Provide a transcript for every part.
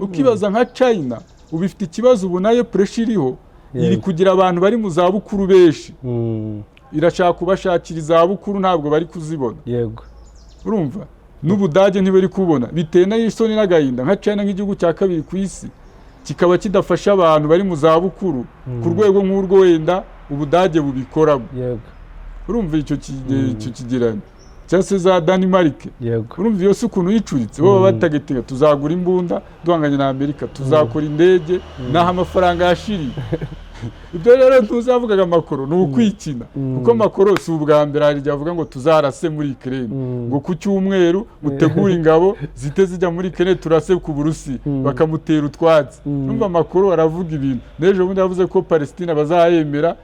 ukibaza nka China ubifite ikibazo ubu nayo pressure iriho iri kugira abantu bari mu zabukuru benshi irashaka kubashakira izabukuru ntabwo bari kuzibona yego urumva n'Ubudage ntibari kubona biteye n'isoni n'agahinda nka China nk'igihugu cya kabiri ku isi kikaba kidafasha abantu bari mu zabukuru ku rwego nk'urwo wenda Ubudage bubikoramo yego urumva icyo kigereranya cyangwa se za Denmark urumva iyo si ukuntu yicuritse bo batagetega tuzagura imbunda duhanganye na Amerika tuzakora indege naho amafaranga yashiriye ibyo rero tuzavugaga Macron ni ukwikina kuko Macron si ubwa mbere hari avuga ngo tuzarase muri Ukraine ngo ku cyumweru mutegura ingabo zite zijya muri Ukraine turase ku Burusi bakamutera utwatsi urumva Macron aravuga ibintu nejo bundi yavuze ko Palestine bazayemera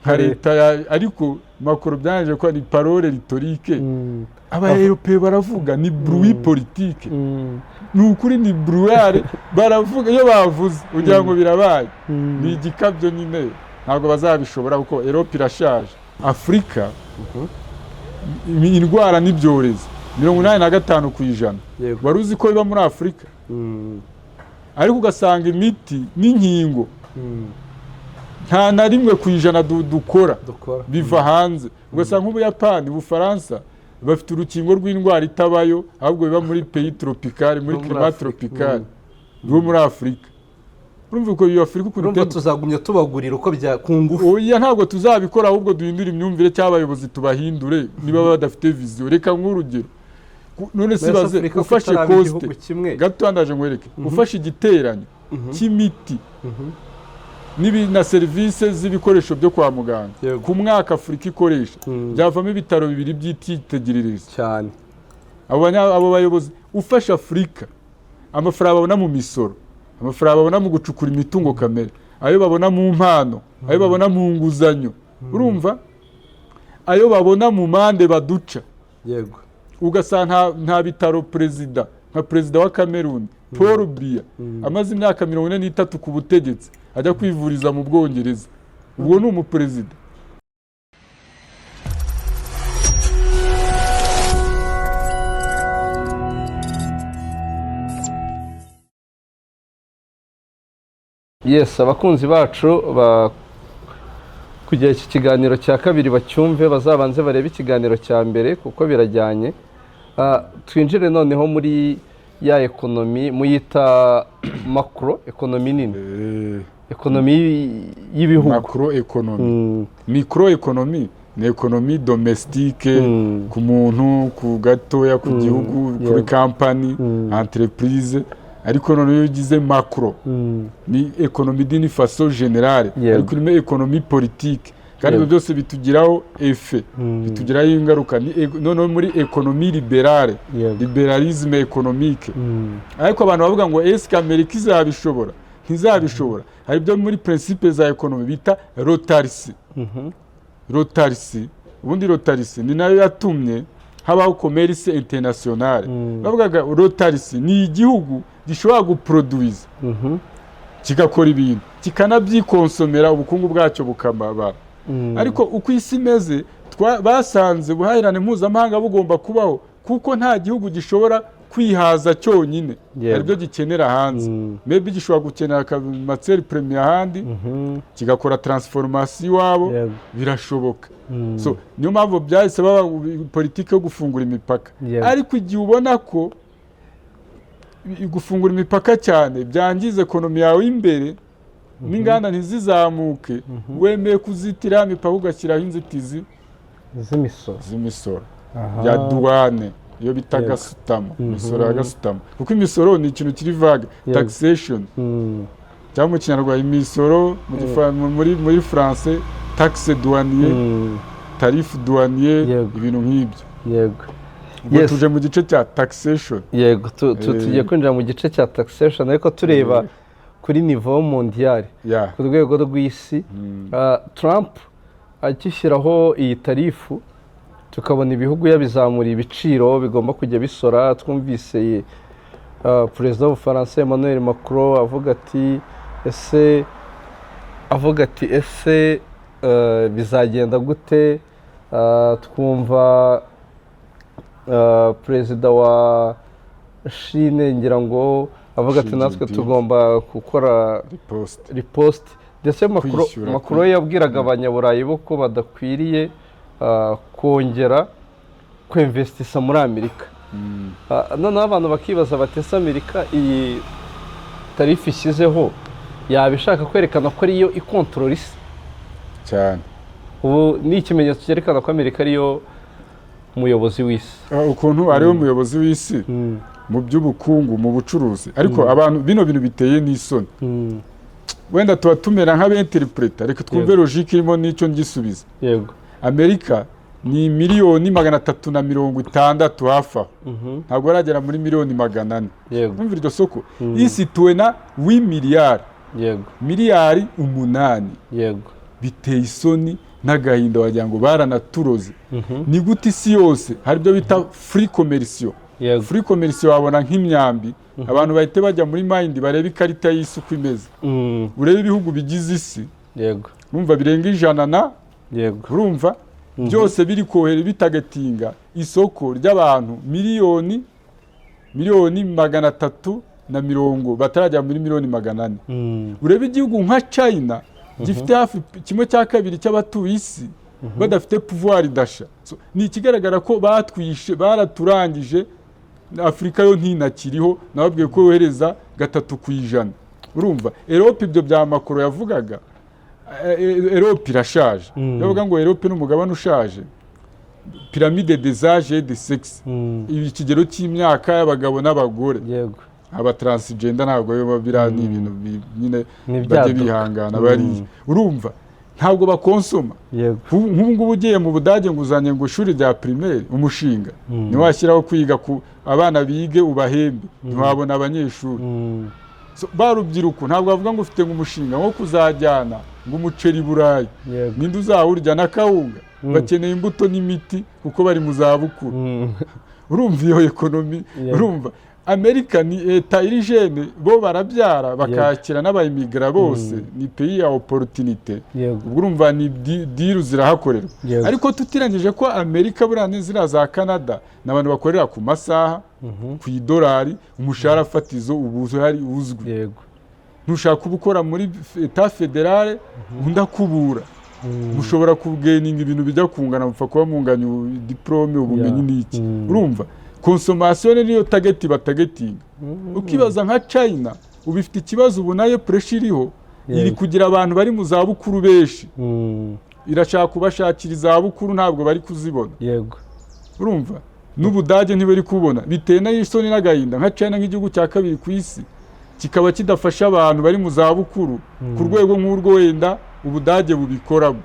nka leta ariko Macron byanje ko ni parole rhétorique aba-Européens baravuga ni bruit politique ni ukuri ni brouillard baravuga iyo bavuze ugira ngo birabaye ni igikabyo nyine ntabwo bazabishobora kuko Europe irashaje Afrika indwara n'ibyorezo 85% wari uzi ko biba muri Afrika ariko ugasanga imiti n'inkingo nta na rimwe ku ijana dukora biva hanze ugasanga nk'Ubuyapani Ubufaransa bafite urukingo rw'indwara itabayo ahubwo biba muri pays tropical muri climat tropical rwo muri Afrika urumva ko iyo Afrika urumva tuzagumya tubagurira uko bya kungufu oya ntabwo tuzabikora ahubwo duhindura imyumvire cy'abayobozi tubahindure niba badafite vision reka nk'urugero none sibaze ufashe coste gato ndaje ngwereke ufashe igiteranyo cy'imiti na service z'ibikoresho byo kwa muganga ku mwaka Afrika ikoresha byavamo ibitaro bibiri by'ititegerereza cyane abo bayobozi ufasha Afrika amafaranga babona mu misoro amafaranga babona mu gucukura imitungo kamere ayo babona mu mpano ayo babona mu nguzanyo urumva ayo babona mu mande baduca yego ugasanga nta bitaro president nka president wa Cameroon Paul Biya amaze imyaka 43 ku butegetsi ajya kwivuriza mu Bwongereza ubwo ni umuperezida yes abakunzi bacu kugira iki kiganiro cya kabiri bacyumve bazabanze barebe ikiganiro cya mbere kuko birajyanye twinjire noneho muri ya ekonomi muyita macro ekonomi nini ekonomi y'ibihugu macro ekonomi micro ekonomi ni ekonomi domestique ku muntu ku gatoya ku gihugu kuri company entreprise ariko none iyo ugize macro ni ekonomi d'une façon générale ariko ni ekonomi politique kandi byose bitugiraho effet bitugiraho ingaruka none muri ekonomi liberale liberalisme économique ariko abantu bavuga ngo est-ce Amerika izabishobora ntizabishobora hari byo muri principe za ekonomi bita rotarisi rotarisi ubundi rotarisi ni nayo yatumye habaho commerce internationale bavugaga rotarisi ni igihugu gishobora guproduiza kigakora ibintu kikanabyikonsomera ubukungu bwacyo bukamabara ariko uko isi imeze basanze ubuhahirane mpuzamahanga bugomba kubaho kuko nta gihugu gishobora kwihaza cyonyine aribyo gikenera hanze maybe gishobora gukenera matière première handi kigakora transformation wabo birashoboka so niyo mpamvu byahise baba politike yo gufungura imipaka ariko igihe ubona ko gufungura imipaka cyane byangiza ekonomi yawe imbere n'inganda ntizizamuke wemeye kuzitira imipaka ugashyiraho inzitizi z'imisoro ya douane iyo bita gasutamo imisoro ya gasutamo kuko imisoro ni ikintu kiri vague taxation cyangwa mu Kinyarwanda imisoro muri français taxe douanier tarif douanier ibintu nk'ibyo yego tuje mu gice cya taxation yego tugiye kwinjira mu gice cya taxation ariko tureba kuri niveau mondial ku rwego rw'isi Trump akishyiraho iyi tarifu tukabona ibihugu yabizamura ibiciro bigomba kujya bisora twumvise perezida w'Ubufaransa Emmanuel Macron avuga ati ese bizagenda gute twumva perezida wa Chine ngira ngo avuga ati natwe tugomba gukora riposite ndetse Macron yabwiraga abanyaburayi bo ko badakwiriye kongera kwinvestisa muri Amerika. Noneho abantu bakibaza batese Amerika iyi tarifu ishyizeho yaba ishaka kwerekana ko ariyo ikontorora isi cyane. Ubu ni ikimenyetso cyerekana ko Amerika ariyo umuyobozi w'isi, ukuntu ariyo umuyobozi w'isi mu by'ubukungu, mu bucuruzi. Ariko abantu bino bintu biteye n'isoni. Wenda tuba tumera nk'abenterpreta, reka twumve logique irimo n'icyo ngisubiza. Yego, Amerika ni miliyoni 360 hafi aho, ntabwo baragera muri miliyoni 400. yego, Umva iryo soko isi tuwe na 8 miliyari, yego, miliyari 8. yego, biteye isoni n'agahinda wagira ngo baranaturoze. Ni gute isi yose hari ibyo bita free commercial. Free commercial wabona nk'imyambi, abantu bahite bajya muri mind bareba ikarita y'isi uko imeze, urebe ibihugu bigize isi, yego, urumva birenga 100 yego, urumva byose biri kohere bitagatinga isoko ry'abantu miliyoni 300 batarajya muri miliyoni 400. Urebe igihugu nka China gifite hafi 1/2 cy'abatuye isi badafite pouvoir d'achat. Ni ikigaragara ko batwishe, baraturangije. Afrika yo ntinakiriho, nababwiye ko yohereza 3%. Urumva Europe ibyo bya Macron yavugaga, Europe irashaje. Yavuga ngo Europe n'umugabane ushaje, pyramide des âges et des sexes, ikigero cy'imyaka y'abagabo n'abagore. yego, aba transgender ntabwo yo birani ibintu nyine bajye bihangana bari. Urumva ntabwo bakonsoma. Nk'ubu ngubu ugiye mu Budage ngo uzanye ngo ishuri rya primaire umushinga ni washyiraho kwiga ku abana bige ubahembe, ntiwabona abanyeshuri. Barubyiruko ntabwo bavuga ngo ufite umushinga nko kuzajyana ngo umuceri Burayi, ninde uzawurya na kawunga. Bakeneye imbuto n'imiti kuko bari mu zabukuru. Urumva iyo ekonomi. Urumva Amerika ni eta irigene, bo barabyara bakakira n'abayimigra bose, ni pays ya opportunité. Urumva ni deal zirahakorerwa. Ariko tutirangije ko Amerika burane zira za Canada n'abantu bakorera ku masaha, ku $1, umushahara fatizo ubuzo hari uzwi. Ntushaka ubukora muri eta federale undakubura. Mushobora kugeninga ibintu bijya kungana, mupfa kuba munganya diplome, ubumenyi n'iki. Urumva consommation niyo target batagetinga. Ukibaza nka China ubifite ikibazo, ubu nayo pressure iriho, iri kugira abantu bari mu zabukuru benshi, irashaka kubashakira izabukuru, ntabwo bari kuzibona. Urumva n'Ubudage ntibari kubona, biteye n'isoni n'agahinda. Nka China nk'igihugu cya kabiri ku isi kikaba kidafasha abantu bari mu zabukuru ku rwego nk'urwo wenda Ubudage bubikoramo.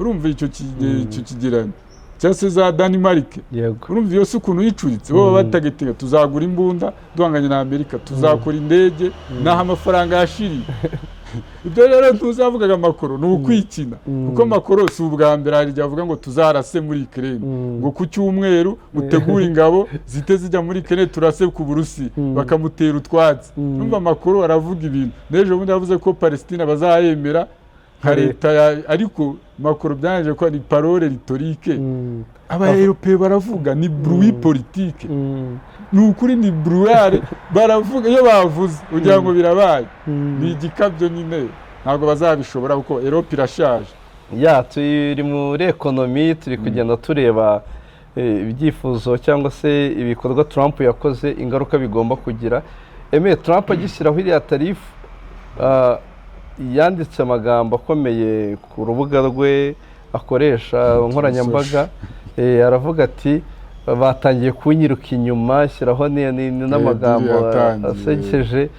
Urumva icyo kigereranya cyase za Denmark. Urumva iyo ukuntu yicuritse, bo batagetinga tuzagura imbunda duhanganye na Amerika, tuzakora indege naho amafaranga yashiriye. Ibyo rero tuzavugaga Macron ni ukwikina, kuko Macron si ubwa mbere hari avuga ngo tuzarase muri Ukraine, ngo ku cyumweru mutegura ingabo zite zijya muri Ukraine turase ku Burusi, bakamutera utwatsi. Urumva Macron aravuga ibintu, n'ejo bundi yavuze ko Palestine bazayemera nka leta, ariko Macron byanje ko ni parole rhétorique. Aba-Européens baravuga ni bruit politique. Ni ukuri ni brouillard, baravuga iyo bavuze ugira ngo birabaye. Ni igikabyo nyine, ntabwo bazabishobora kuko Europe irashaje. Turi muri ekonomi, turi kugenda tureba ibyifuzo cyangwa se ibikorwa Trump yakoze, ingaruka bigomba kugira. Trump agishyiraho iriya tarifu, yanditse amagambo akomeye ku rubuga rwe akoresha nkoranyambaga. Aravuga ati batangiye kunyiruka inyuma, ashyiraho n'amagambo asekeje.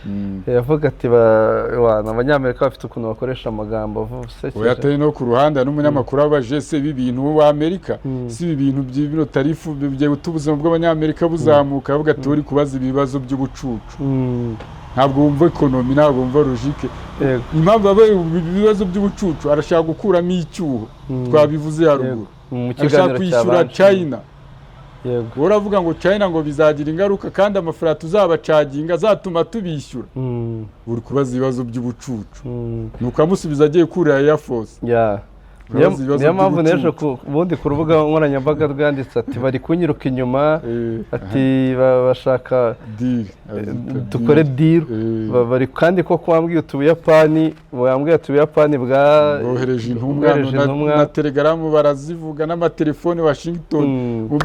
Yavuga ati abanyamerika bafite ukuntu bakoresha amagambo asekeje. Yateye no ku ruhande n'umunyamakuru wabaje se ibintu wa Amerika, si ibintu by'ibino tarifu bigiye gutubuzima bw'abanyamerika buzamuka. Avuga ati uri kubaza ibibazo by'ubucucu, ntabwo wumva ekonomi, ntabwo wumva logique. Impamvu ibibazo by'ubucucu arashaka gukuramo icyuho, twabivuze haruguru. Arashaka kwishyura China. Uravuga ngo China ngo bizagira ingaruka, kandi amafaranga tuzabacaginga azatuma tubishyura. Uri kubaza ibibazo by'ubucucu, nuko amusubiza agiye kurira Air Force. niyo mpamvu n'ejo ubundi ku rubuga nkoranyambaga rwanditse ati bari kunyiruka inyuma ati bashaka dukore deal bari kandi ko wambwiye Ubuyapani bwohereje intumwa na telegaramu barazivuga n'amatelefoni Washington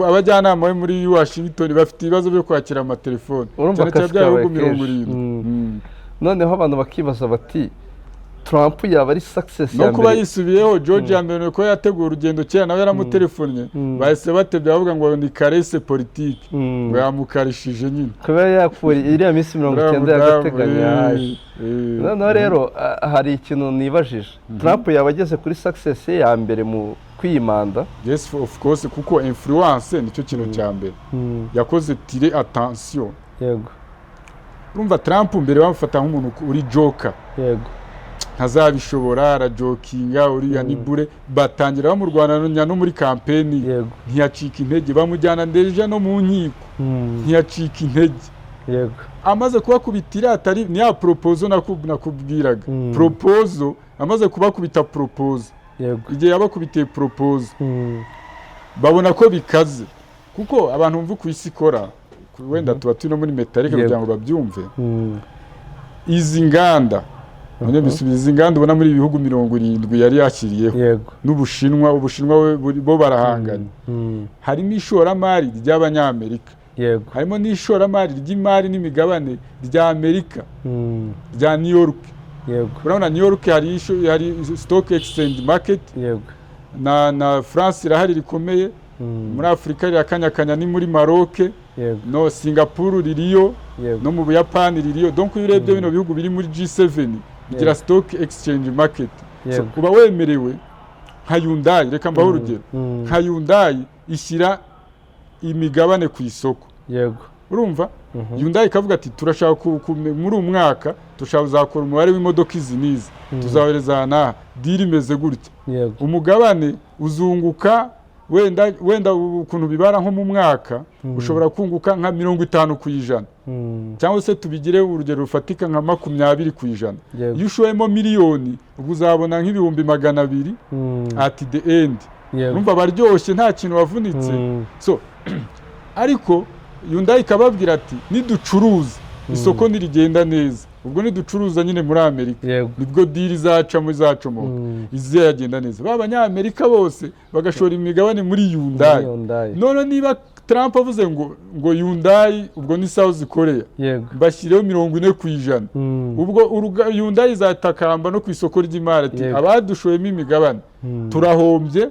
abajyanama bo muri Washington bafite ibibazo byo kwakira amatelefoni cyane cyane by'ibihugu 70 noneho abantu bakibaza bati Trump yaba ari success ya mbere no kuba yisubiyeho George Amber ko yategura urugendo cyane nawe yaramutelefonye bahise batebye bavuga ngo ni caresse politique ngo yamukarishije nyine kuba yakuri iriya minsi 90 yagateganya no rero hari ikintu nibajije Trump yaba ageze kuri success ya mbere mu kwimanda yes of course kuko influence nicyo kintu cya mbere yakoze tire attention yego urumva Trump mbere bamufata nk'umuntu uri joker yego ntazabishobora arajokinga uriya ni bure batangira bamurwananya no muri kampeni ntiyacika intege bamujyana ndeje no mu nkiko ntiyacika intege yego amaze kubakubitira atari ni ya proposal nakubwiraga proposal amaze kubakubita proposal yego igihe yabakubitiye proposal babona ko bikaze kuko abantu bumva ku isi ikora wenda tuba turi no muri metalike kugira ngo babyumve izi nganda none bisubiza inganda ubona muri ibihugu 70 yari yakiriyeho n'Ubushinwa bo barahangana harimo ishoramari ry'Abanyamerika harimo n'ishoramari ry'imari n'imigabane rya Amerika rya New York urabona New York hari stock exchange market na France irahari rikomeye muri Afrika rirakanyakanya ni muri Maroc no Singapore ririyo no mu Buyapani ririyo donc iyo urebye bino bihugu biri muri G7 bigira stock exchange market kuba wemerewe nka Hyundai reka mbaho urugero nka Hyundai ishyira imigabane ku isoko urumva Hyundai ikavuga ati turashaka muri umwaka tushaka uzakora umubare w'imodoka izi nizi tuzahereza na deal imeze gutya umugabane uzunguka wenda ukuntu bibara nko mu mwaka ushobora kunguka nka 50% cyangwa se tubigire urugero rufatika nka 20% iyo ushoyemo miliyoni uzabona nk'ibihumbi 200 at the end urumva baryoshye nta kintu wavunitse so ariko Hyundai ikababwira ati niducuruza isoko nirigenda neza ubwo niducuruza nyine muri Amerika nibwo deal izacomo izi yagenda neza b'Abanyamerika bose bagashora imigabane muri Hyundai none niba Trump avuze ngo Hyundai ubwo ni South Korea bashyireho 40% ubwo Hyundai izatakamba no ku isoko ry'imari ati abadushoyemo imigabane turahombye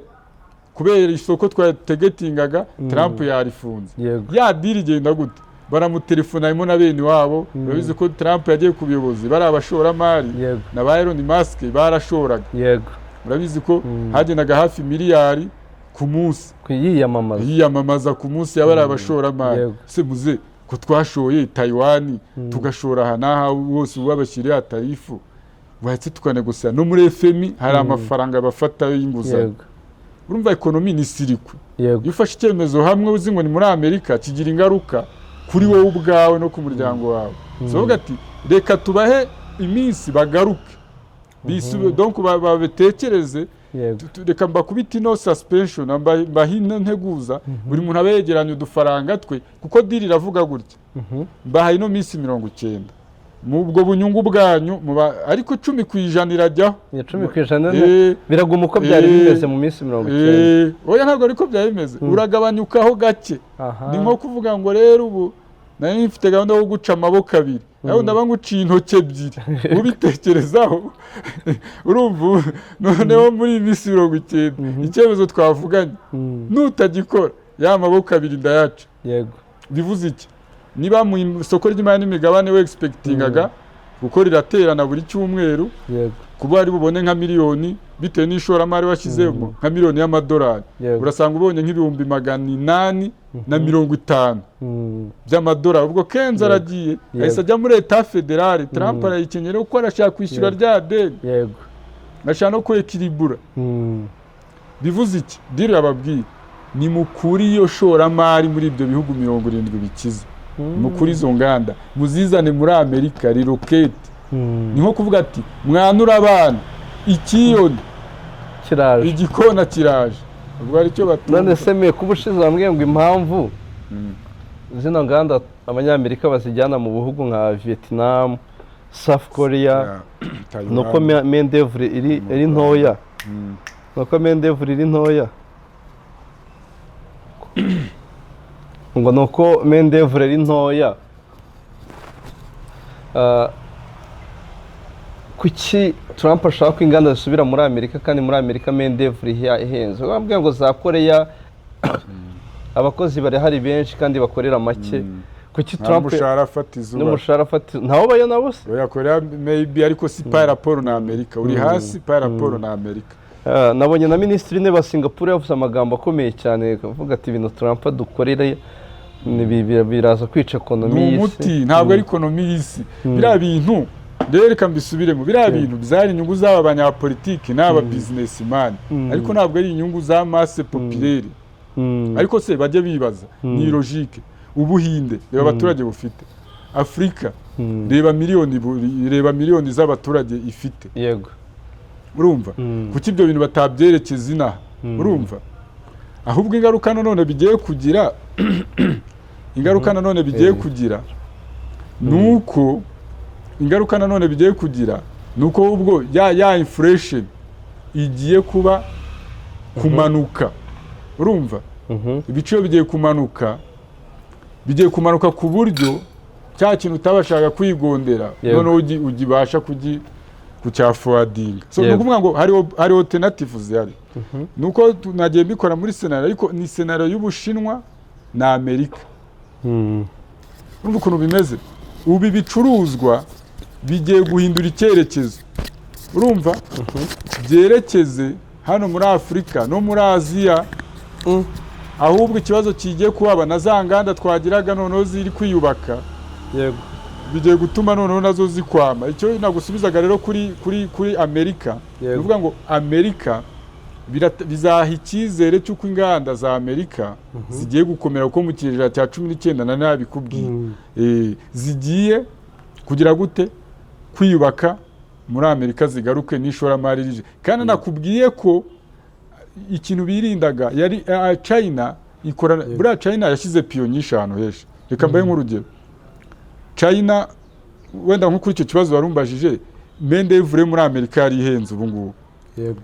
kubera isoko twategetingaga Trump yarifunze ya deal igenda gute baramutelefona harimo na bene wabo babizi ko Trump yagiye ku buyobozi bari abashoramari na ba Elon Musk barashoraga murabizi ko hagendaga hafi miliyari ku munsi yiyamamaza ku munsi yabari abashoramari se muze ko twashoye Taiwan tugashora hanaha wose ubabashyiriye tarifu bahetse tukanegusa no muri FMI hari amafaranga bafata y'inguzanyo urumva ekonomi ni sirikwe iyo ufashe icyemezo hamwe uzi ngo ni muri Amerika kigira ingaruka kuri wowe ubwawe no ku muryango wawe so ati reka tubahe iminsi bagaruke bisube donc babetekereze reka mbakubita no suspension mbahina nteguza buri muntu abegeranye udufaranga twe kuko deal iravuga gutya mbahaye no minsi 90 mubwo bunyungu bwanyu ariko 10% irajyaho 10% biraguma uko byari bimeze mu minsi 90 oya ntabwo ariko byari bimeze uragabanyukaho gake ni nko kuvuga ngo rero ubu nari mfite gahunda yo guca amaboko abiri naho ndabanguciye intoke ebyiri ubitekerezaho urumva noneho muri minsi 90 icyemezo twavuganye nutagikora ya maboko abiri ndayaca bivuze iki niba mu isoko ry'imari n'imigabane we expectingaga gukora iraterana buri cyumweru kuba ari bubone nka miliyoni bitewe n'ishoramari washyizemo nka miliyoni y'amadolari urasanga ubonye nk'ibihumbi 850 by'amadolari ubwo Kenzo aragiye ahise ajya muri Etat Federal Trump arayikenera uko arashaka kwishyura rya deni ashaka no kwekiribura bivuze iki diri ababwiye ni mukuri iyo shoramari muri ibyo bihugu 70 bikize mukuri izo nganda muzizane muri Amerika relocate ni nko kuvuga ati mwanura abana ikiyoni kiraje, igikona kiraje, ubwo aricyo batumva. none se me kuba ushize bambwiye ngo impamvu zino nganda abanyamerika bazijyana mu bihugu nka Vietnam, South Korea, nuko main d'oeuvre iri ntoya, nuko main d'oeuvre iri ntoya, ngo nuko main d'oeuvre iri ntoya. Kuki Trump ashaka ko inganda zisubira muri Amerika kandi muri Amerika main d'oeuvre ihenze? Bambwiye ngo za Korea abakozi barahari benshi kandi bakorera make. Kuki Trump n'umushahara fatizo ntawo bayo nabo se yakorera maybe, ariko si par rapport na Amerika, uri hasi par rapport na Amerika. Nabonye na minisitiri w'intebe wa Singapore yavuze amagambo akomeye cyane, avuga ati ibintu Trump dukorera biraza kwica ekonomi y'isi. Umuti ntabwo ari ekonomi y'isi, biriya bintu rero reka mbisubiremo, biriya bintu byari inyungu z'aba banyapolitiki n'aba businessman, ariko ntabwo ari inyungu za masse populaire. Ariko se bajye bibaza, ni logique. Ubuhinde reba abaturage bufite, Afrika reba miliyoni z'abaturage ifite, yego urumva kuki ibyo bintu batabyerekeza inaha, urumva ahubwo ingaruka nanone bigiye kugira ingaruka nanone bigiye kugira nuko ingaruka nanone bigiye kugira nuko ubwo ya inflation igiye kuba kumanuka, urumva ibiciro bigiye kumanuka ku buryo cya kintu utabashaga kwigondera noneho ugibasha kucyafuwadinga. So ni ukuvuga ngo hari alternative zihari, nuko nagiye mbikora muri scenario, ariko ni scenario y'Ubushinwa na Amerika. Urumva ukuntu bimeze ubu, ibicuruzwa bigiye guhindura icyerekezo, urumva byerekeze hano muri Afurika no muri Aziya. Ahubwo ikibazo kigiye kuhaba na za nganda twagiraga noneho ziri kwiyubaka, yego bigiye gutuma noneho nazo zikwama. Icyo nagusubizaga rero kuri Amerika, bivuga ngo Amerika bizaha icyizere cy'uko inganda za Amerika zigiye gukomera, kuko mu kinyejana cya 19 na nabikubwiye zigiye kugira gute kwiyubaka muri Amerika, zigaruke n'ishoramari rije. Kandi nakubwiye ko ikintu birindaga yari China ikora, buriya China yashyize piyo nyinshi ahantu henshi. Reka mbaye nk'urugero, China wenda nko kuri icyo kibazo warumbajije, main d'oeuvre muri Amerika yari ihenze ubu ngubu. Yego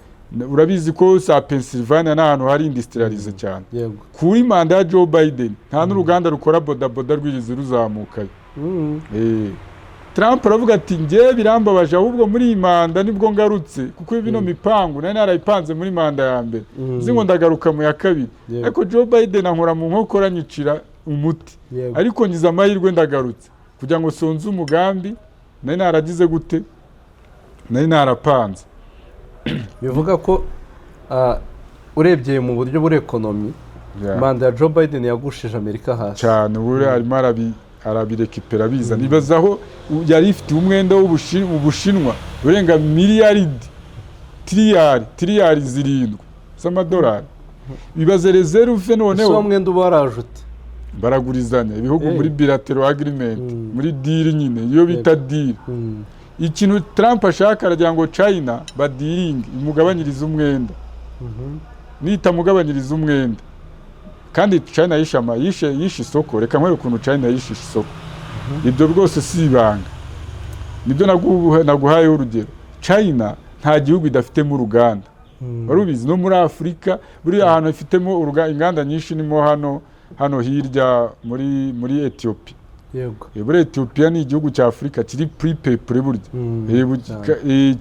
urabizi ko sa Pennsylvania n'ahantu hari industrialize cyane. Yego kuri manda ya Joe Biden nta n'uruganda rukora bodaboda rwigeze ruzamukayo. Trump aravuga ati ngiye birambabaje, ahubwo muri iyi manda nibwo ngarutse, kuko bino mipangu nari narayipanze muri manda ya mbere, zingo ndagaruka mu ya kabiri. Ariko Joe Biden ankora mu nkokora nyicira umuti, ariko ngize amahirwe ndagarutse kugira ngo sonze umugambi nari naragize gute, nari narapanze. Bivuga ko urebye mu buryo buri ekonomi, manda ya Joe Biden yagushije Amerika hasi cyane. Ubu arimo arabirekipera biza. Nibazaho yari ifite umwenda w'Ubushinwa urenga miliyaridi tiriyari 7 z'amadolari. Bibaze reserve noneho so mwenda ubarajute baragurizanya ibihugu muri bilateral agreement, muri deal nyine iyo bita deal. Ikintu Trump ashaka aragira ngo China badiringe imugabanyiriza umwenda, nita mugabanyiriza umwenda. Kandi China yishe isoko. Reka nkwereke ukuntu China yishe isoko. Ibyo rwose si ibanga, nibyo naguhaye urugero. China nta gihugu idafitemo uruganda, warubizi. No muri Afurika buri ahantu ifitemo inganda nyinshi, nimo hano hirya muri Ethiopia. Yego buri Ethiopia ni igihugu cya Afurika kiri pre burya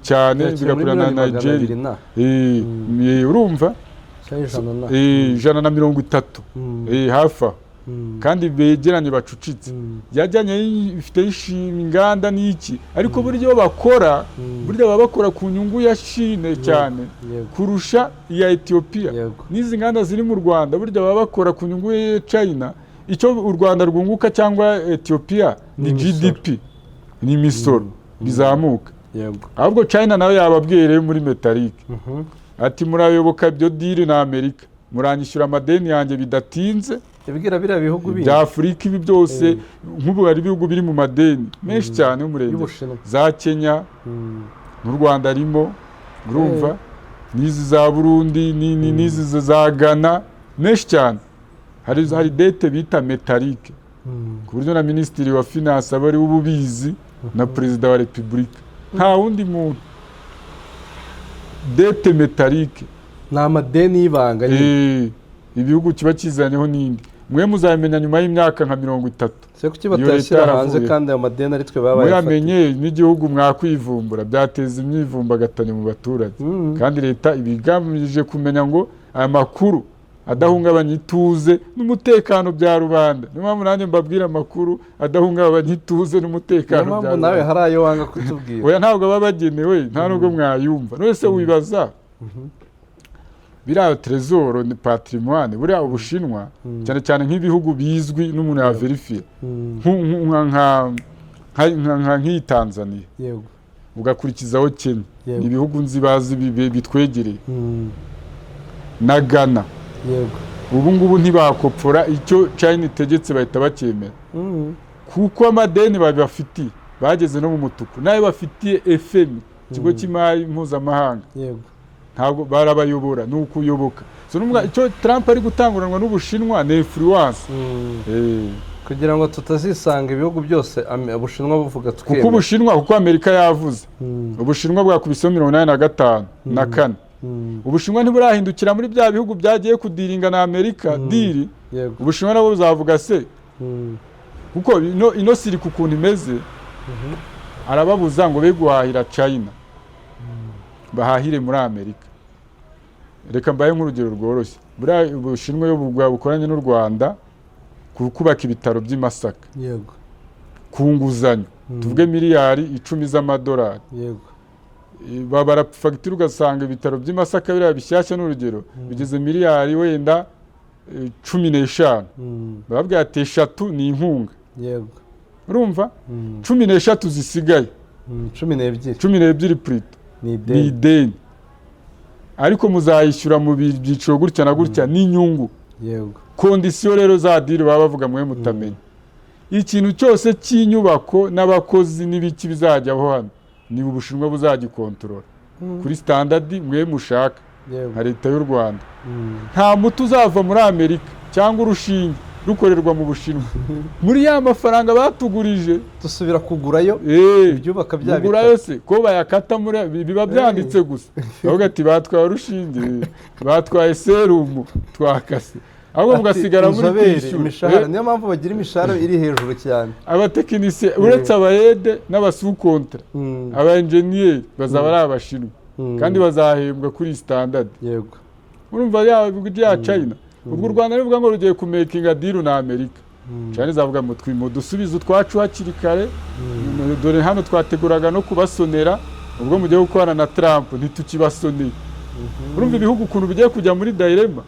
cyane, bigakurana na Nigeria. Urumva 130 hafi aho, kandi begeranye bacucitse. Yajyanye ifite inganda n'iki, ariko buryo bakora baba bakora ku nyungu ya Chine cyane kurusha iya Ethiopia. N'izi nganda ziri mu Rwanda burya baba bakora ku nyungu ya China. Icyo u Rwanda rwunguka cyangwa Ethiopia ni GDP, ni imisoro bizamuka. Ahubwo China nawe yababwiye muri metalike ati murayoboka ibyo deal na Amerika, muranyishyura amadeni yanjye bidatinze. Yabwira biriya bihugu bindi bya Afurika ibi byose, nk'ubu hari ibihugu biri mu madeni menshi cyane y'umurenge, za Kenya n'u Rwanda arimo, urumva n'izi za Burundi n'izi za Ghana menshi cyane hari dette bita metallique ku buryo na minisitiri wa finance aba ari ububizi na perezida wa repubulika nta wundi muntu dette metallique ni amadeni y'ibanga ibihugu kiba kizanyeho n'indi mwe muzamenya nyuma y'imyaka nka 30 se kuki batashyira hanze kandi ayo madeni ari twe babaye muyamenye n'igihugu mwakwivumbura byateza imyivumbagatanyo mu baturage kandi leta ibigamije kumenya ngo aya makuru adahungabanya ituze n'umutekano bya rubanda niyo mpamvu nanjye mbabwira amakuru adahungabanya ituze n'umutekano bya rubanda nawe hari ayo wanga kutubwira oya ntabwo baba bagenewe nta nubwo mwayumva nose wibaza biriya trezoro ni patrimoine buriya Ubushinwa cyane cyane nk'ibihugu bizwi n'umuntu yaverifiye nk'iyi Tanzania yego ugakurikizaho Kenya ni ibihugu nzi bazi bitwegereye na Ghana yego ubu ngubu ntibakopfora icyo China itegetse bahita bacyemera kuko amadeni babafitiye bageze no mu mutuku nayo bafitiye FM ikigo cy'imari mpuzamahanga yego ntabwo barabayobora nuko uyoboka so numva icyo Trump ari gutanguranwa n'Ubushinwa ni influence kugira ngo tutazisanga ibihugu byose Ubushinwa buvuga twemera kuko Ubushinwa kuko Amerika yavuze Ubushinwa bwakubiseho 85 na 4 Ubushinwa ntiburahindukira muri bya bihugu byagiye kudiringa na Amerika diri Ubushinwa nabo buzavuga se kuko ino siri ku kuntu imeze arababuza ngo be guhahira China bahahire muri Amerika reka mbaye nk'urugero rworoshye buriya Ubushinwa yo bukoranye n'u Rwanda kubaka ibitaro by'i Masaka yego ku nguzanyo tuvuge miliyari 10 z'amadolari yego babara fagitire ugasanga ibitaro by'i Masaka biriya bishyashya n'urugero bigeze miliyari wenda 15 bababwira ati 3 ni inkunga yego urumva 13 zisigaye 12 plito ni ideni ariko muzayishyura mu byiciro gutya na gutya n'inyungu yego kondisiyo rero za diri baba bavuga mwe mutamenya ikintu cyose cy'inyubako n'abakozi n'ibiki bizajyaho hano ni Ubushinwa buzagikontorora kuri standard mwe mushaka nka leta y'u Rwanda nta muti uzava muri Amerika cyangwa urushinge rukorerwa mu Bushinwa muri ya mafaranga batugurije dusubira kugurayo ibyubaka bya kugurayo se ko bayakata muri biba byanditse gusa bavuga ati batwaye urushinge batwaye serumu twakase ahubwo mugasigara muri kwishyura niyo mpamvu bagira imishahara iri hejuru cyane abatekinisiye uretse abayede n'abasukontra aba-engineer bazaba ari Abashinwa kandi bazahembwa kuri standard yego urumva ya China ubwo u Rwanda ruvuga ngo rugiye kumakinga deal na Amerika cyane zavuga mu twimo dusubiza utwacu hakiri kare dore hano twateguraga no kubasonera ubwo mugiye gukorana na Trump ntitukibasoneye urumva ibihugu ukuntu bigiye kujya muri dilemma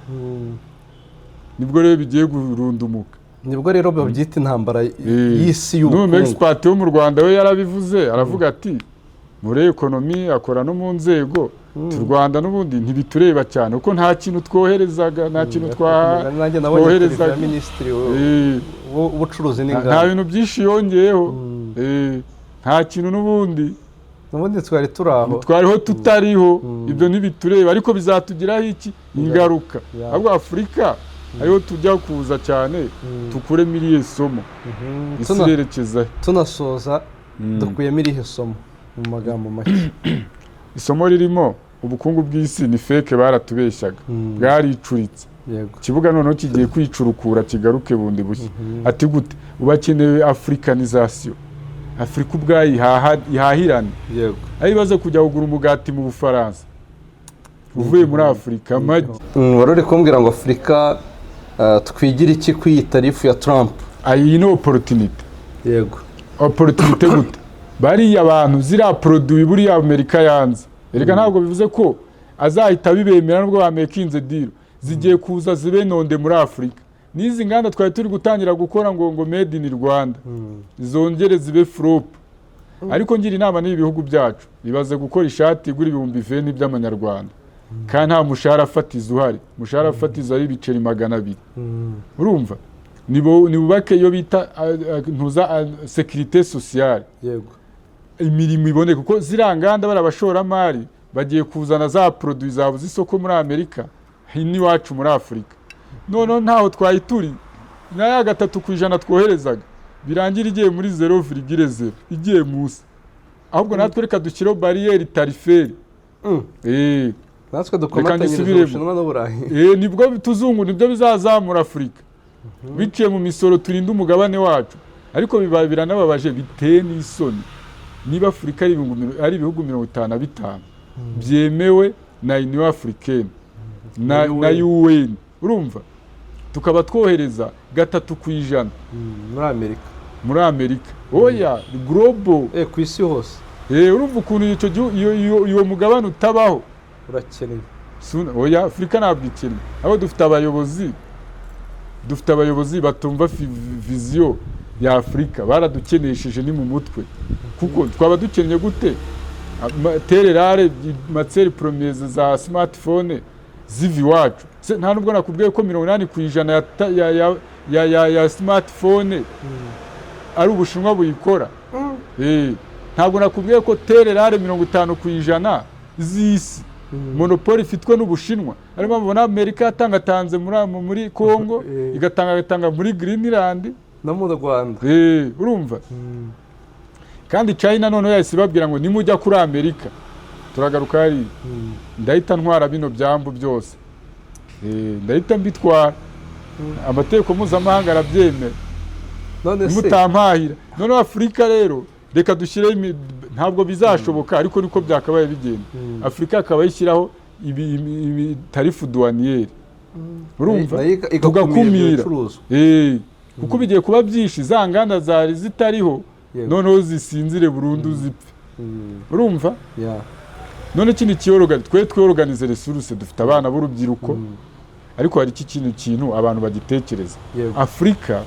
nibwo rero bigiye gurundumuka nibwo rero babyita intambara y'isi y'ubukungu n'umu expert wo mu Rwanda we yarabivuze aravuga ati muri ekonomi akora no mu nzego tu Rwanda n'ubundi ntibitureba cyane uko nta kintu twoherezaga nta kintu twoherezaga minisitiri w'ubucuruzi n'inganda nta bintu byinshi yongeyeho nta kintu n'ubundi twariho tutariho ibyo ntibitureba ariko bizatugiraho iki ingaruka ahubwo Afurika ariho tujya kuza cyane tukure miriye somo isirerekeza tunasoza dukuyemo irihe somo mu magambo make isomo ririmo ubukungu bw'isi ni fake baratubeshyaga bwaricuritse kibuga noneho kigiye kwicurukura kigaruke bundi bushya ati gute ubakenewe africanization Afrika ubwayi ihahirane ari baze kujya kugura umugati mu Bufaransa uvuye muri Afrika amagi warore kumbwira ngo Afrika twigira iki kwiyi tarifu ya Trump ayi no opportunity yego opportunity gute bari abantu zira produit buri Amerika yanze erega ntabwo bivuze ko azahita bibemera nubwo bamekinze deal zigiye kuza zibe nonde muri Afrika nizi nganda twari turi gutangira gukora ngo made in Rwanda zongere zibe flop ariko ngira inama n'ibihugu byacu bibaze gukora ishati igura 20,000 by'amanyarwanda kandi nta mushahara fatizo uhari mushahara fatizo ari ibiceri 200 urumva nibubake yo bita ntuza sécurité sociale yego imirimo iboneka kuko ziranganda barabashoramari bagiye kuzana za produit zabuze isoko muri Amerika n'iwacu muri Afurika, noneho ntaho twayituri na ya 3% twoherezaga birangira igiye muri 0,0 igiye musi, ahubwo natwe reka dushyiraho bariyeri tariferi. natwe dukomatanyiriza Ubushinwa n'Uburayi. Nibwo tuzungu nibyo bizazamura Afurika biciye mu misoro turinda umugabane wacu. Ariko biranababaje biteye n'isoni niba Afurika ari ibihugu 55 byemewe na Union Africaine na UN, urumva tukaba twohereza 3% muri Amerika oya global ku isi hose. Urumva ukuntu iyo mugabane utabaho urakeneye. Oya Afurika ntabwo ikennye, abo dufite abayobozi batumva viziyo ya Afurika, baradukenesheje ni mu mutwe, kuko twaba dukennye gute tererare materi promeze za smartphone zivi wacu. Nta nubwo nakubwiye ko 80% ya smartphone ari Ubushinwa buyikora. Ntabwo nakubwiye ko tererare 50% z'isi monopole ifitwe n'Ubushinwa. Arimo mbona Amerika yatangatanze muri Congo, igatanga muri Greenland no mu Rwanda. Urumva? Kandi China noneho yahise babwira ngo nimujya kuri Amerika turagaruka hari ndahita ntwara bino byambu byose, ndahita mbitwara, amategeko mpuzamahanga arabyemera, mutampahira. Noneho Afurika rero reka dushyire, ntabwo bizashoboka ariko niko byakabaye bigenda. Afurika akaba yishyiraho tarifu douanière, urumva, tugakumira kuko bigiye kuba byinshi, za nganda zari zitariho noneho zisinzire burundu zipfe, urumva. None kindi twiorganize resource, dufite abana b'urubyiruko, ariko hari kintu abantu bagitekereza. Afurika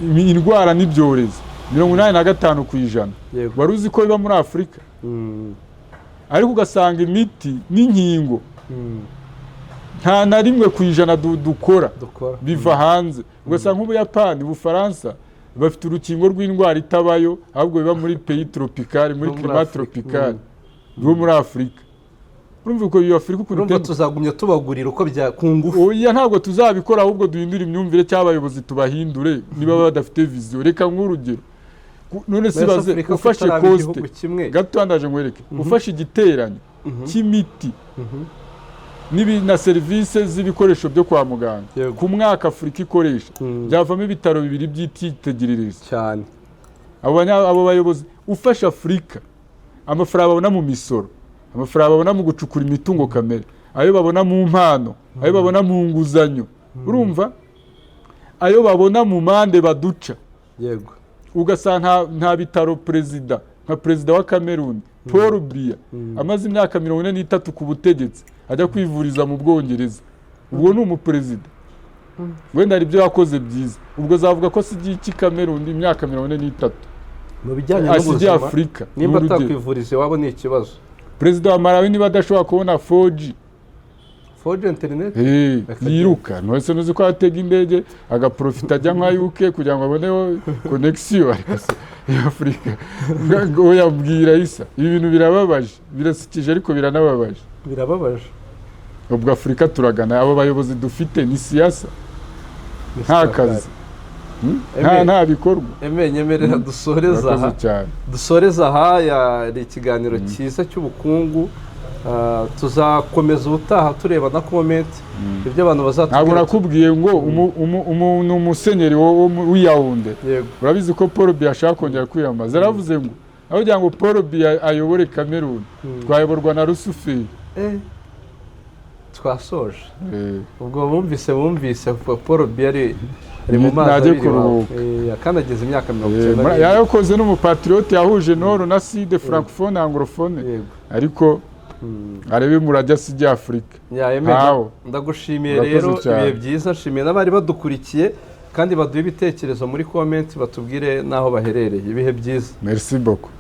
indwara n'ibyorezo 85% wari uzi ko biba muri Afurika, ariko ugasanga imiti n'inkingo nta na rimwe ku ijana dukora biva hanze. Ugasanga nk'Ubuyapani, Ubufaransa bafite urukingo rw'indwara itabayo, ahubwo biba muri pays tropical, muri climat tropical rwo muri Afurika. Urumva ko iyo Afurika urumva tuzagumya tubagurira uko bya kungufu. Oya ntabwo tuzabikora, ahubwo duhindura imyumvire cy'abayobozi tubahindure niba badafite vision. Reka nk'urugero, none sibaze ufashe coste gato ndaje ngwereke, ufashe igiteranyo cy'imiti na service z'ibikoresho byo kwa muganga ku mwaka Afurika ikoresha byavamo ibitaro 2 by'ititegerereza cyane. Abo bayobozi ufashe Afurika, amafaranga babona mu misoro, amafaranga babona mu gucukura imitungo kamere, ayo babona mu mpano, ayo babona mu nguzanyo, urumva, ayo babona mu mande baduca, yego, ugasanga nta bitaro nka perezida wa Cameroon Paul Biya amaze imyaka 43 ku butegetsi ajya kwivuriza mu Bwongereza. Ubwo ni umuperezida, wenda ari byo yakoze byiza, ubwo zavuga ko si iki Cameroon imyaka 43 mu bijyanye n'ubuzima Afurika. Nimba atakwivuriza wabo ni ikibazo. Perezida wa Malawi niba adashobora kubona 4G internet yiruka, nose nuzi ko atega indege agaprofita ajya nka UK kugira ngo abone connection. Ariko Afurika ngo yabwira isa ibi bintu birababaje, birasikije ariko biranababaje. Ubwo Afurika turagana, abo bayobozi dufite ni siyasa, nta kazi, nta bikorwa. Nyemerera dusoreza aha yari ikiganiro cyiza cy'ubukungu. Tuzakomeza ubutaha tureba na comment ibyo abantu bazatubwira. Ntabwo nakubwiye ngo umuntu umusenyeri w'Yaounde, urabizi ko Paul Biya ashaka kongera kwiyamamaza. Yaravuze ngo aho kugira ngo Paul Biya ayobore Cameroon twayoborwa na Rusuferi. Twasoje ubwo bumvise Paul Biya ari mu mazi kandi ageze imyaka 90. Yarakoze n'umupatriote yahuje Nord na Sud, francophone anglophone, ariko arebe murajya sijya Afurika. Ndagushimiye rero, ibihe byiza. Nshimiye n'abari badukurikiye kandi baduhe ibitekerezo muri comment, batubwire naho baherereye. Ibihe byiza. Merci beaucoup.